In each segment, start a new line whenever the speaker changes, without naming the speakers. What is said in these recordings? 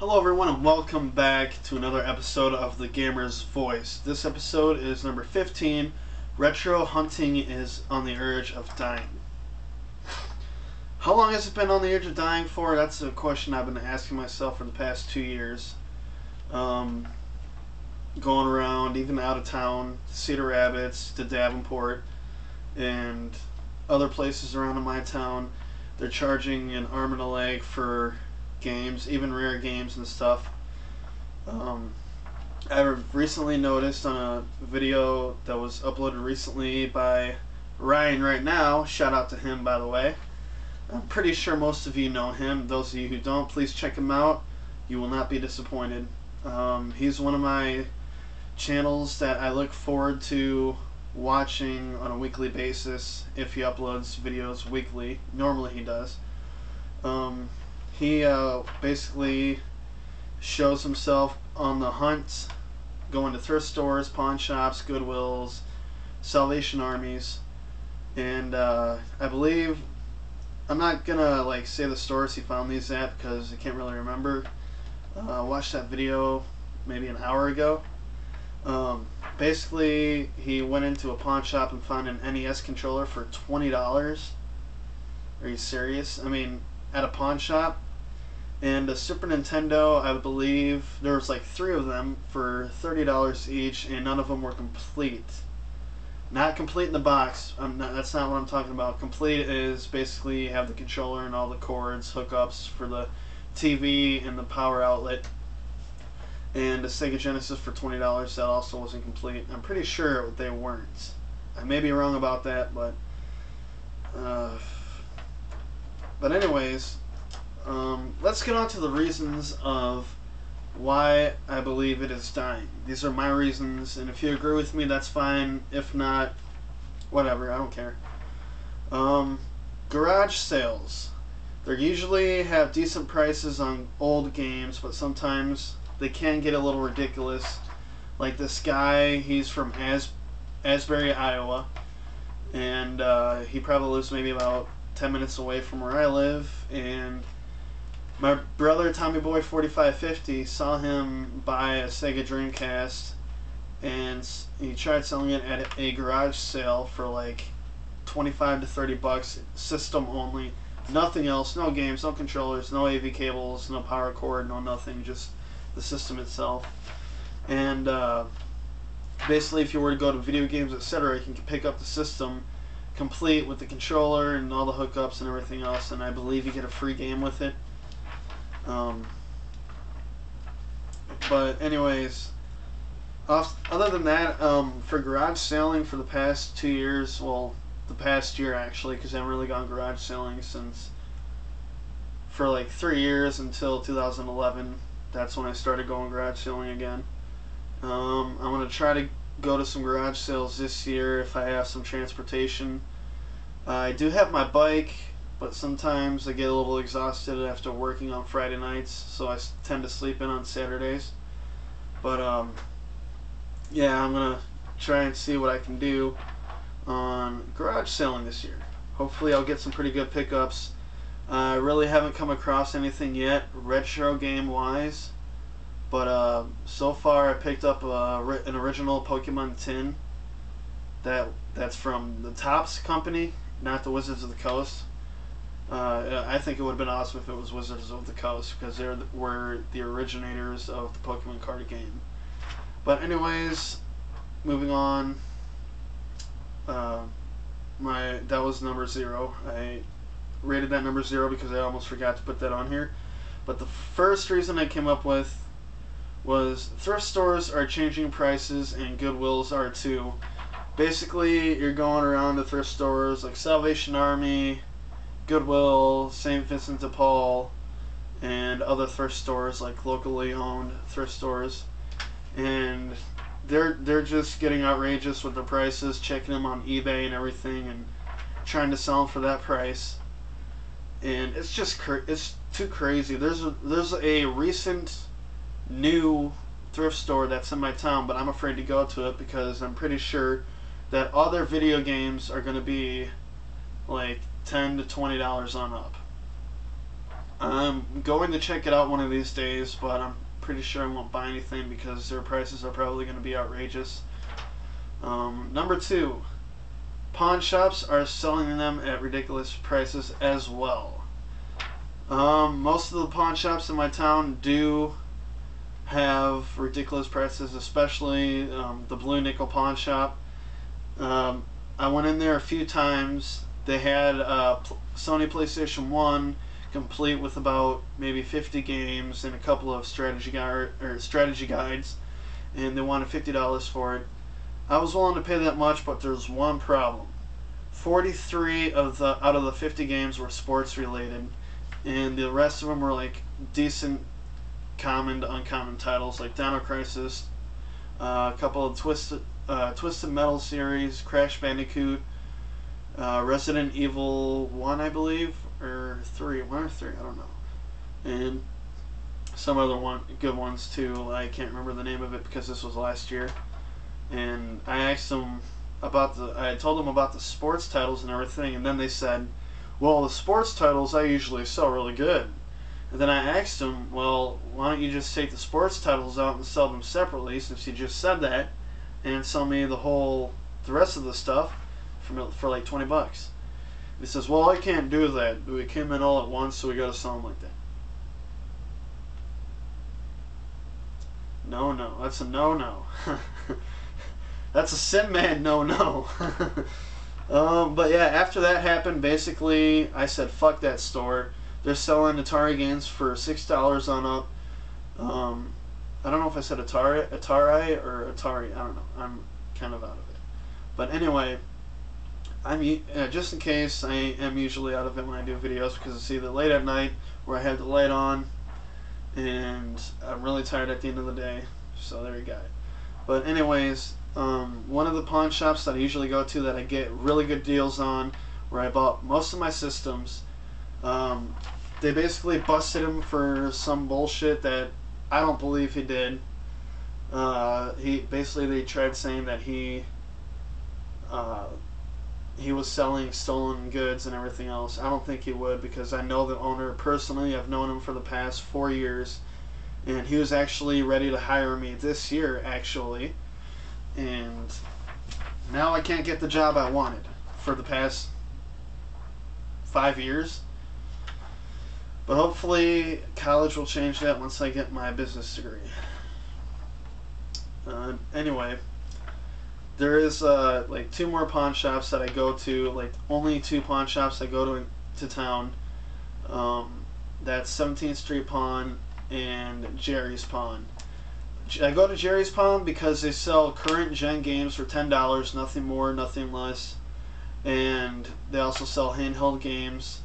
Hello everyone and welcome back to another episode of The Gamer's Voice. This episode is number 15, Retro Hunting is on the Urge of Dying. How long has it been on the edge of dying for? That's a question I've been asking myself for the past 2 years. Going around, even out of town, to Cedar Rapids, to Davenport, and other places around in my town. They're charging an arm and a leg for games, even rare games and stuff. I recently noticed on a video that was uploaded recently by Ryan right now, shout out to him by the way. I'm pretty sure most of you know him. Those of you who don't, please check him out. You will not be disappointed. He's one of my channels that I look forward to watching on a weekly basis if he uploads videos weekly. Normally he does. He basically shows himself on the hunt, going to thrift stores, pawn shops, Goodwills, Salvation Armies, and I believe, I'm not gonna like say the stores he found these at because I can't really remember. I watched that video maybe an hour ago. Basically, he went into a pawn shop and found an NES controller for $20. Are you serious? I mean, at a pawn shop. And a Super Nintendo, I believe there was like 3 of them for $30 each, and none of them were complete. Not complete in the box. That's not what I'm talking about. Complete is basically you have the controller and all the cords, hookups for the TV and the power outlet. And a Sega Genesis for $20 that also wasn't complete. I'm pretty sure they weren't. I may be wrong about that, but anyways, let's get on to the reasons of why I believe it is dying. These are my reasons, and if you agree with me, that's fine. If not, whatever, I don't care. Garage sales. They usually have decent prices on old games, but sometimes they can get a little ridiculous. Like this guy, he's from Asbury, Iowa, and he probably lives maybe about 10 minutes away from where I live, and my brother Tommy Boy 4550 saw him buy a Sega Dreamcast, and he tried selling it at a garage sale for like 25 to 30 bucks, system only, nothing else, no games, no controllers, no AV cables, no power cord, no nothing, just the system itself. And basically, if you were to go to video games, etc., you can pick up the system complete with the controller and all the hookups and everything else, and I believe you get a free game with it. But anyways, other than that, for garage selling for the past 2 years, well, the past year actually, because I haven't really gone garage selling since for like 3 years until 2011. That's when I started going garage selling again. I'm going to try to go to some garage sales this year if I have some transportation. I do have my bike, but sometimes I get a little exhausted after working on Friday nights, so I tend to sleep in on Saturdays. But yeah, I'm going to try and see what I can do on garage selling this year. Hopefully I'll get some pretty good pickups. I really haven't come across anything yet retro game wise, but so far I picked up an original Pokemon tin that's from the Topps company, not the Wizards of the Coast. I think it would have been awesome if it was Wizards of the Coast, because they were the originators of the Pokemon card game. But anyways, moving on. That was number 0. I rated that number 0 because I almost forgot to put that on here. But the first reason I came up with was thrift stores are changing prices and Goodwills are too. Basically, you're going around to thrift stores like Salvation Army, Goodwill, St. Vincent de Paul, and other thrift stores like locally owned thrift stores, and they're just getting outrageous with the prices, checking them on eBay and everything, and trying to sell them for that price. And it's just it's too crazy. There's a recent new thrift store that's in my town, but I'm afraid to go to it because I'm pretty sure that all their video games are going to be like $10 to $20 on up. I'm going to check it out one of these days, but I'm pretty sure I won't buy anything because their prices are probably going to be outrageous. Number 2, pawn shops are selling them at ridiculous prices as well. Most of the pawn shops in my town do have ridiculous prices, especially the Blue Nickel Pawn Shop. I went in there a few times. They had Sony PlayStation 1 complete with about maybe 50 games and a couple of strategy guides, and they wanted $50 for it. I was willing to pay that much, but there's one problem. 43 out of the 50 games were sports related, and the rest of them were like decent common to uncommon titles like Dino Crisis, a couple of Twisted Metal series, Crash Bandicoot, Resident Evil 1, I believe, or 3, 1 or 3, I don't know, and some other good ones too. I can't remember the name of it because this was last year. And I asked them I told them about the sports titles and everything, and then they said, well, the sports titles I usually sell really good. And then I asked them, well, why don't you just take the sports titles out and sell them separately, since you just said that, and sell me the rest of the stuff for like $20. He says, well, I can't do that. We came in all at once, so we got to sell them like that. No, that's a no. That's a Sinman no. But yeah, after that happened, basically, I said, fuck that store. They're selling Atari games for $6 on up. I don't know if I said Atari or Atari. I don't know. I'm kind of out of it. But anyway, just in case, I am usually out of it when I do videos because it's either late at night where I have the light on, and I'm really tired at the end of the day. So there you got it. But anyways, one of the pawn shops that I usually go to that I get really good deals on, where I bought most of my systems, they basically busted him for some bullshit that I don't believe he did. They tried saying that he was selling stolen goods and everything else. I don't think he would, because I know the owner personally. I've known him for the past 4 years, and he was actually ready to hire me this year, actually. And now I can't get the job I wanted for the past 5 years. But hopefully college will change that once I get my business degree. Anyway, there is like 2 more pawn shops that I go to, like only 2 pawn shops I go to town. That's 17th Street Pawn and Jerry's Pawn. I go to Jerry's Pawn because they sell current gen games for $10, nothing more, nothing less. And they also sell handheld games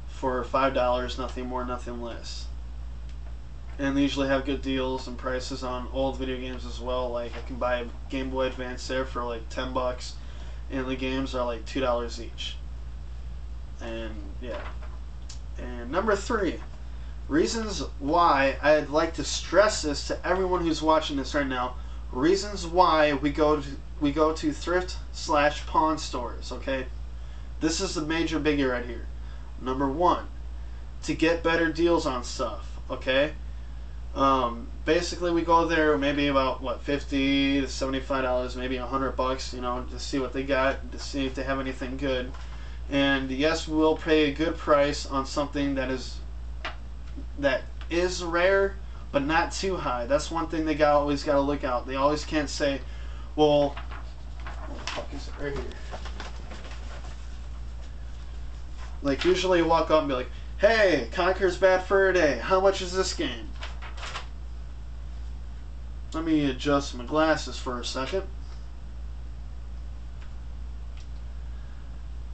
for $5, nothing more, nothing less. And they usually have good deals and prices on old video games as well. Like I can buy a Game Boy Advance there for like $10, and the games are like $2 each. And yeah. And number 3. Reasons why I'd like to stress this to everyone who's watching this right now. Reasons why we go to thrift/pawn stores. Okay, this is the major biggie right here. Number 1, to get better deals on stuff. Okay, basically we go there maybe about what, $50 to $75, maybe $100. You know, to see what they got, to see if they have anything good. And yes, we will pay a good price on something that is rare, but not too high. That's one thing they always got to look out. They always can't say, well, what the fuck is it right here? Like usually you walk up and be like, hey, Conker's Bad Fur Day. How much is this game? Let me adjust my glasses for a second.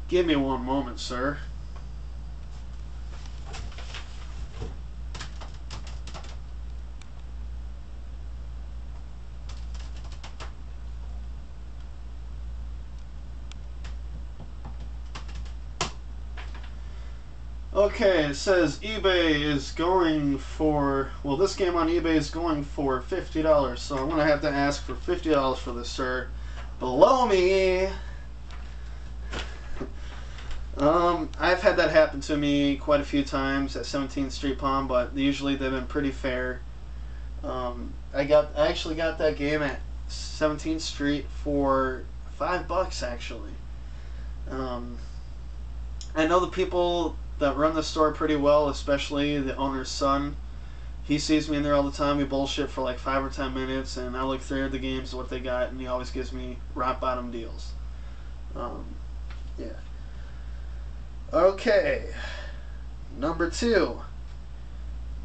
Give me one moment, sir. Okay, it says eBay is going for, well, this game on eBay is going for $50, so I'm going to have to ask for $50 for this, sir. Below me! I've had that happen happened to me quite a few times at 17th Street Pawn, but usually they've been pretty fair. I actually got that game at 17th Street for $5 actually. I know the people that run the store pretty well, especially the owner's son. He sees me in there all the time. We bullshit for like 5 or 10 minutes, and I look through the games, what they got, and he always gives me rock bottom deals. Yeah. Okay. Number 2.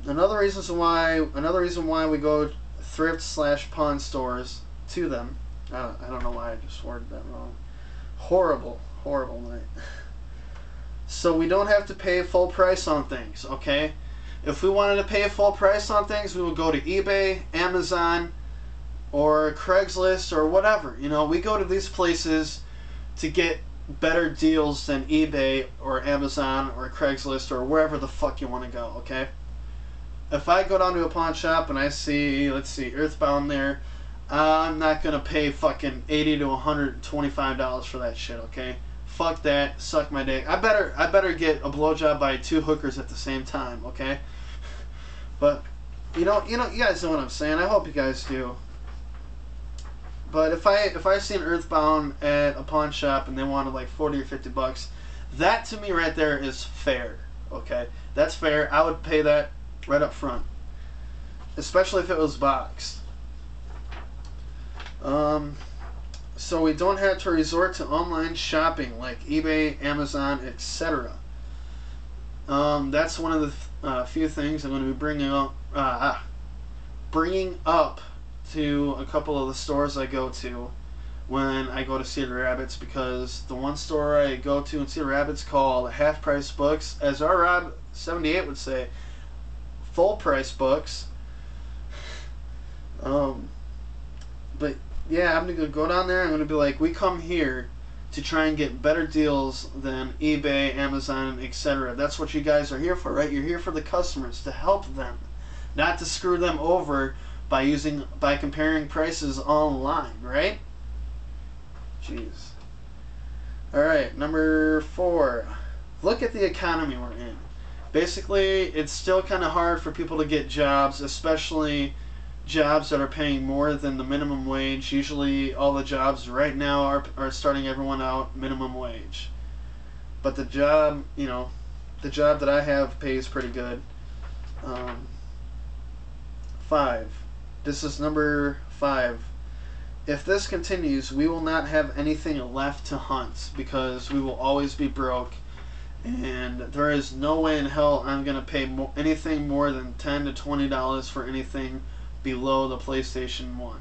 Another reason why we go thrift/pawn stores to them. I don't know why I just worded that wrong. Horrible night. So we don't have to pay full price on things, okay? If we wanted to pay full price on things, we would go to eBay, Amazon, or Craigslist, or whatever. You know, we go to these places to get better deals than eBay or Amazon or Craigslist or wherever the fuck you want to go, okay? If I go down to a pawn shop and I see, let's see, Earthbound there, I'm not going to pay fucking $80 to $125 for that shit, okay? Fuck that. Suck my dick. I better get a blowjob by 2 hookers at the same time, okay? But, you guys know what I'm saying. I hope you guys do. But if I see an Earthbound at a pawn shop and they wanted like $40 or $50, that to me right there is fair, okay? That's fair. I would pay that right up front, especially if it was boxed. So we don't have to resort to online shopping like eBay, Amazon, etc. That's one of the few things I'm going to be bringing up to a couple of the stores I go to when I go to Cedar Rapids, because the one store I go to in Cedar Rapids called Half Price Books, as our Rob 78 would say, full price books. But yeah, I'm gonna go down there. I'm gonna be like, we come here to try and get better deals than eBay, Amazon, etc. That's what you guys are here for, right? You're here for the customers, to help them, not to screw them over by comparing prices online, right? Jeez. All right, number 4. Look at the economy we're in. Basically, it's still kind of hard for people to get jobs, especially jobs that are paying more than the minimum wage. Usually all the jobs right now are starting everyone out minimum wage. But the job, the job that I have pays pretty good. 5. This is number 5. If this continues, we will not have anything left to hunt because we will always be broke. And there is no way in hell I'm going to pay anything more than $10 to $20 for anything below the PlayStation 1.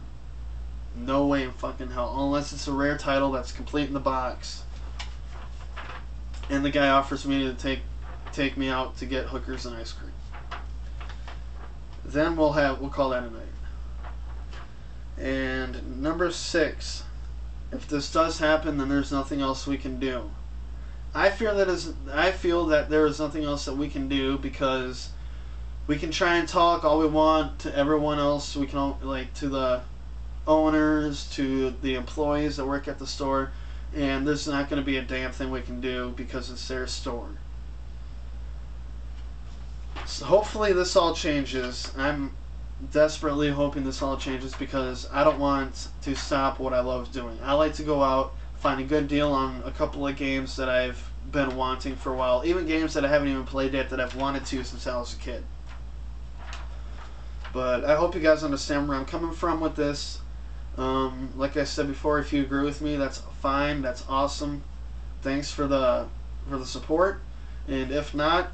No way in fucking hell. Unless it's a rare title that's complete in the box. And the guy offers me to take me out to get hookers and ice cream. Then we'll call that a night. And number 6. If this does happen, then there's nothing else we can do. I feel that there is nothing else that we can do, because we can try and talk all we want to everyone else. We can, to the owners, to the employees that work at the store, and there's not going to be a damn thing we can do because it's their store. So hopefully this all changes. I'm desperately hoping this all changes, because I don't want to stop what I love doing. I like to go out, find a good deal on a couple of games that I've been wanting for a while, even games that I haven't even played yet that I've wanted to since I was a kid. But I hope you guys understand where I'm coming from with this. Like I said before, if you agree with me, that's fine, that's awesome. Thanks for the support. And if not,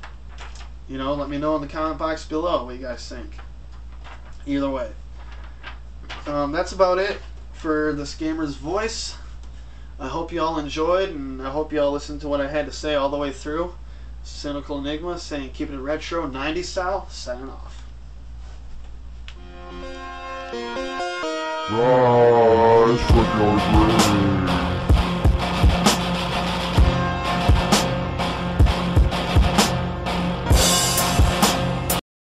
let me know in the comment box below what you guys think. Either way. That's about it for this gamer's voice. I hope you all enjoyed, and I hope you all listened to what I had to say all the way through. Cynical Enigma saying, keep it retro, 90s style, signing off.
Rise from your grave.